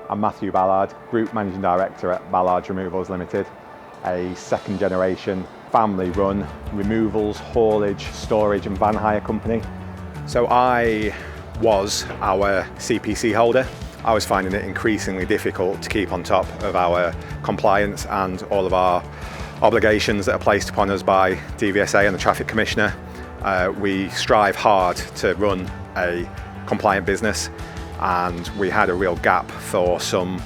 I'm Matthew Ballard, Group Managing Director at Ballards Removals Ltd, a second generation family run removals, haulage, storage and van hire company. So I was our CPC holder. I was finding it increasingly difficult to keep on top of our compliance and all of our obligations that are placed upon us by DVSA and the Traffic Commissioner. We strive hard to run a compliant business, and we had a real gap for some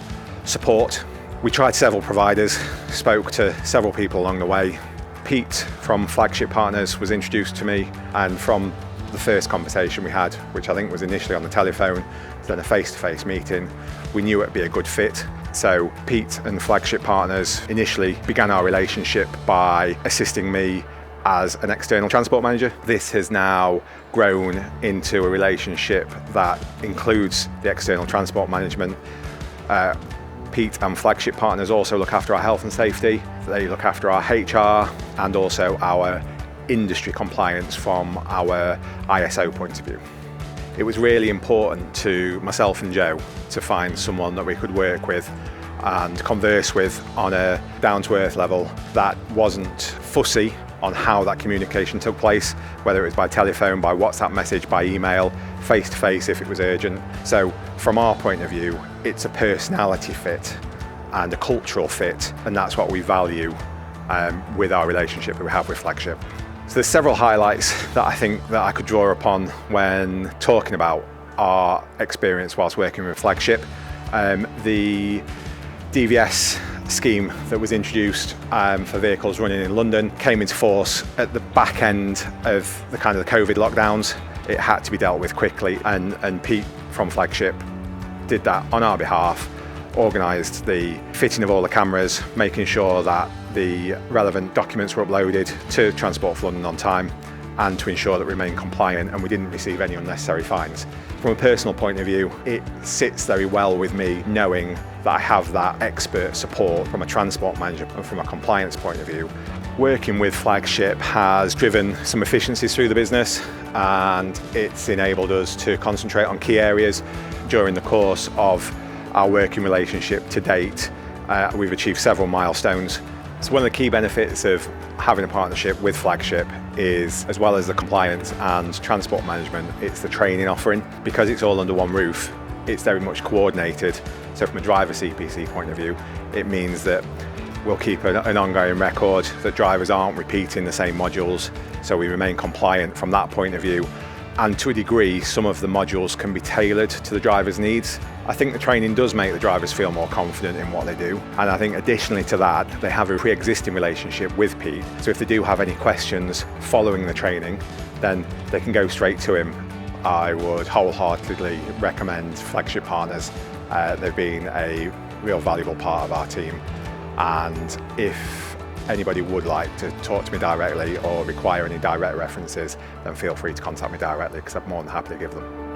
support. We tried several providers, spoke to several people along the way. Pete from Flagship Partners was introduced to me, and from the first conversation we had, which I think was initially on the telephone, then a face-to-face meeting, we knew it'd be a good fit. So Pete and Flagship Partners initially began our relationship by assisting me as an external transport manager. This has now grown into a relationship that includes the external transport management. Pete and Flagship Partners also look after our health and safety. They look after our HR and also our industry compliance from our ISO point of view. It was really important to myself and Joe to find someone that we could work with and converse with on a down-to-earth level that wasn't fussy on how that communication took place, whether it was by telephone, by WhatsApp message, by email, face-to-face if it was urgent. So from our point of view, it's a personality fit and a cultural fit, and that's what we value with our relationship that we have with Flagship. So there's several highlights that I think that I could draw upon when talking about our experience whilst working with Flagship. The DVS scheme that was introduced for vehicles running in London came into force at the back end of the COVID lockdowns. It had to be dealt with quickly, and Pete from Flagship did that on our behalf, organised the fitting of all the cameras, making sure that the relevant documents were uploaded to Transport for London on time, and to ensure that we remained compliant and we didn't receive any unnecessary fines. From a personal point of view, it sits very well with me knowing that I have that expert support from a transport manager and from a compliance point of view. Working with Flagship has driven some efficiencies through the business, and it's enabled us to concentrate on key areas during the course of our working relationship to date. We've achieved several milestones. So one of the key benefits of having a partnership with Flagship is, as well as the compliance and transport management, it's the training offering. Because it's all under one roof, it's very much coordinated. So from a driver CPC point of view, it means that we'll keep an ongoing record, that drivers aren't repeating the same modules, so we remain compliant from that point of view. And to a degree, some of the modules can be tailored to the driver's needs. I think the training does make the drivers feel more confident in what they do. And I think additionally to that, they have a pre-existing relationship with Pete. So if they do have any questions following the training, then they can go straight to him. I would wholeheartedly recommend Flagship Partners. They've been a real valuable part of our team. And if anybody would like to talk to me directly or require any direct references, then feel free to contact me directly, because I'm more than happy to give them.